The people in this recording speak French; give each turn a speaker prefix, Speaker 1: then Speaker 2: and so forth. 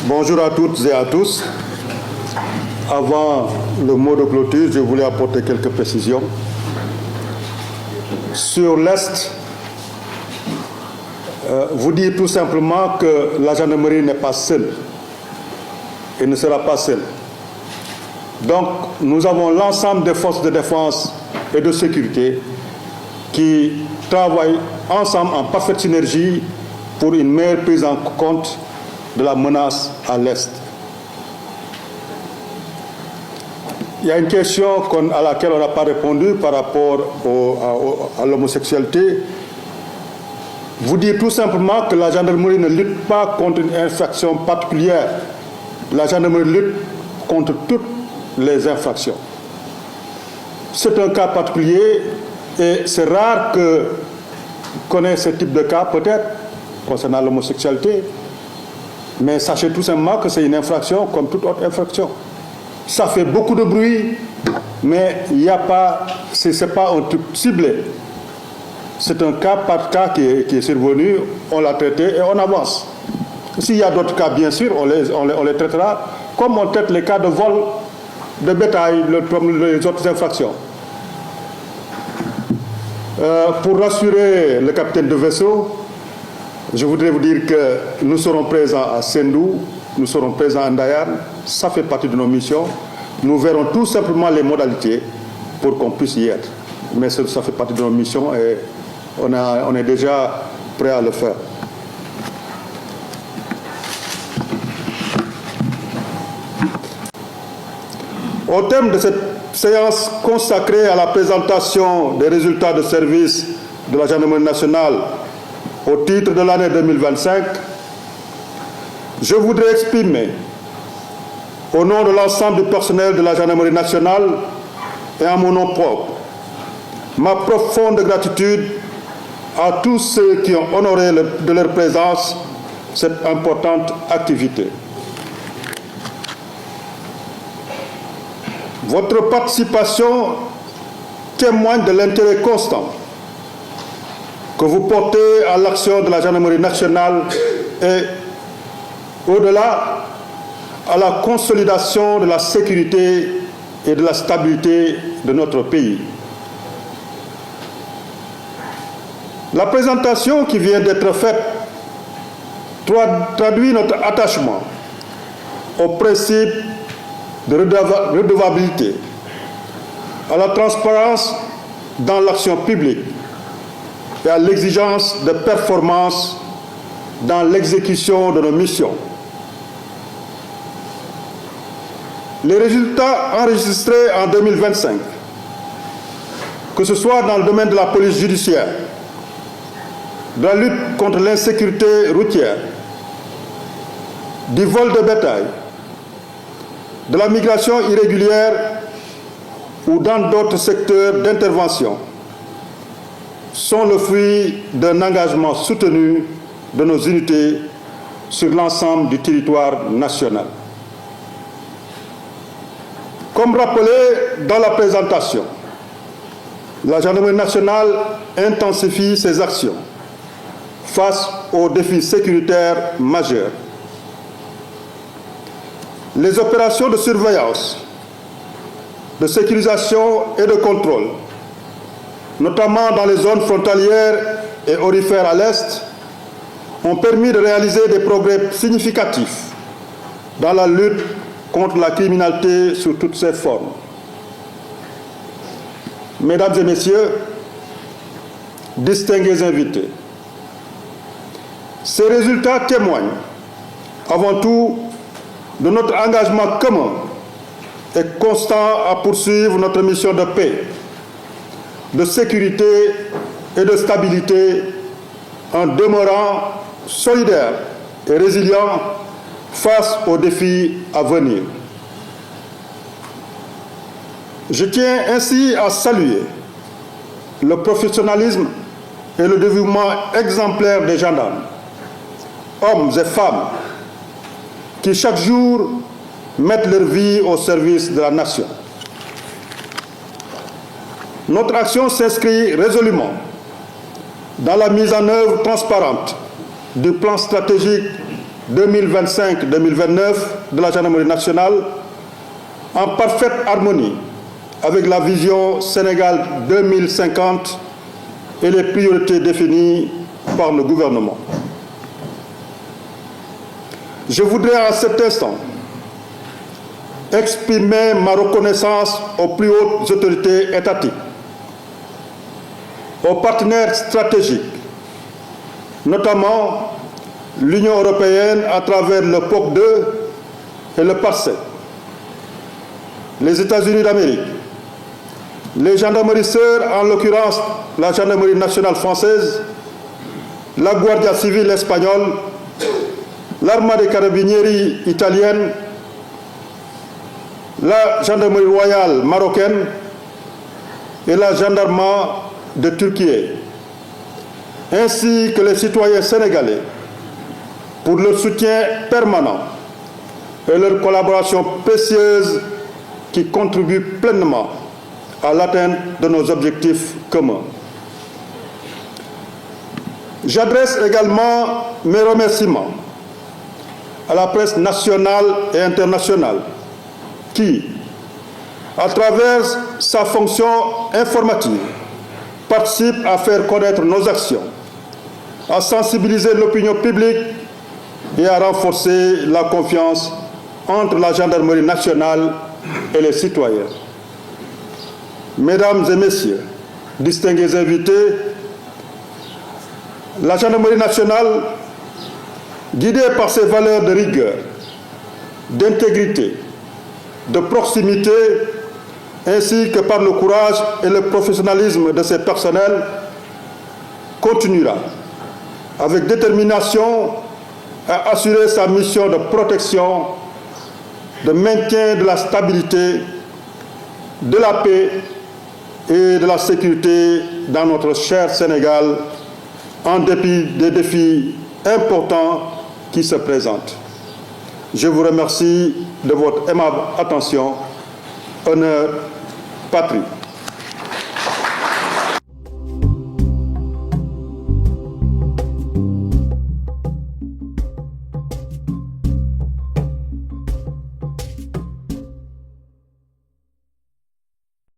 Speaker 1: Bonjour à toutes et à tous. Avant le mot de clôture, je voulais apporter quelques précisions. Sur l'Est, vous dire tout simplement que la gendarmerie n'est pas seule et ne sera pas seule. Donc, nous avons l'ensemble des forces de défense et de sécurité qui travaillent ensemble en parfaite synergie pour une meilleure prise en compte de la menace à l'Est. Il y a une question à laquelle on n'a pas répondu par rapport à l'homosexualité. Vous dire tout simplement que la gendarmerie ne lutte pas contre une infraction particulière. La gendarmerie lutte contre toutes les infractions. C'est un cas particulier et c'est rare qu'on ait ce type de cas, peut-être, concernant l'homosexualité. Mais sachez tout simplement que c'est une infraction comme toute autre infraction. Ça fait beaucoup de bruit, mais il n'y a pas, c'est pas un truc ciblé. C'est un cas par cas qui est survenu, on l'a traité et on avance. S'il y a d'autres cas, bien sûr, on les traitera comme on traite les cas de vol de bétail, comme les autres infractions. Pour rassurer le capitaine de vaisseau, je voudrais vous dire que nous serons présents à Sendou, nous serons présents à Ndayane, ça fait partie de nos missions. Nous verrons tout simplement les modalités pour qu'on puisse y être. Mais ça fait partie de nos missions et on est déjà prêt à le faire. Au thème de cette séance consacrée à la présentation des résultats de service de la gendarmerie nationale au titre de l'année 2025, je voudrais exprimer, au nom de l'ensemble du personnel de la gendarmerie nationale et en mon nom propre, ma profonde gratitude à tous ceux qui ont honoré de leur présence cette importante activité. Votre participation témoigne de l'intérêt constant que vous portez à l'action de la gendarmerie nationale et, au-delà, à la consolidation de la sécurité et de la stabilité de notre pays. La présentation qui vient d'être faite traduit notre attachement au principe de redevabilité, à la transparence dans l'action publique et à l'exigence de performance dans l'exécution de nos missions. Les résultats enregistrés en 2025, que ce soit dans le domaine de la police judiciaire, de la lutte contre l'insécurité routière, du vol de bétail, de la migration irrégulière ou dans d'autres secteurs d'intervention, sont le fruit d'un engagement soutenu de nos unités sur l'ensemble du territoire national. Comme rappelé dans la présentation, la gendarmerie nationale intensifie ses actions face aux défis sécuritaires majeurs. Les opérations de surveillance, de sécurisation et de contrôle, notamment dans les zones frontalières et aurifères à l'Est, ont permis de réaliser des progrès significatifs dans la lutte contre la criminalité sous toutes ses formes. Mesdames et messieurs, distingués invités, ces résultats témoignent avant tout de notre engagement commun et constant à poursuivre notre mission de paix, de sécurité et de stabilité en demeurant solidaires et résilients face aux défis à venir. Je tiens ainsi à saluer le professionnalisme et le dévouement exemplaire des gendarmes, hommes et femmes, qui chaque jour mettent leur vie au service de la nation. Notre action s'inscrit résolument dans la mise en œuvre transparente du plan stratégique 2025-2029 de la gendarmerie nationale en parfaite harmonie avec la vision Sénégal 2050 et les priorités définies par le gouvernement. Je voudrais en cet instant exprimer ma reconnaissance aux plus hautes autorités étatiques, aux partenaires stratégiques, notamment l'Union européenne à travers le POC 2 et le PARSEC, les États-Unis d'Amérique, les gendarmeries sœurs, en l'occurrence la gendarmerie nationale française, la Guardia civile espagnole, l'Arma dei Carabinieri italienne, la gendarmerie royale marocaine et la gendarmerie de Turquie, ainsi que les citoyens sénégalais pour leur soutien permanent et leur collaboration précieuse qui contribue pleinement à l'atteinte de nos objectifs communs. J'adresse également mes remerciements à la presse nationale et internationale qui, à travers sa fonction informative, participe à faire connaître nos actions, à sensibiliser l'opinion publique et à renforcer la confiance entre la gendarmerie nationale et les citoyens. Mesdames et messieurs, distingués invités, la gendarmerie nationale, guidée par ses valeurs de rigueur, d'intégrité, de proximité, ainsi que par le courage et le professionnalisme de ses personnels, continuera avec détermination à assurer sa mission de protection, de maintien de la stabilité, de la paix et de la sécurité dans notre cher Sénégal, en dépit des défis importants qui se présentent. Je vous remercie de votre aimable attention. Honneur, patrie.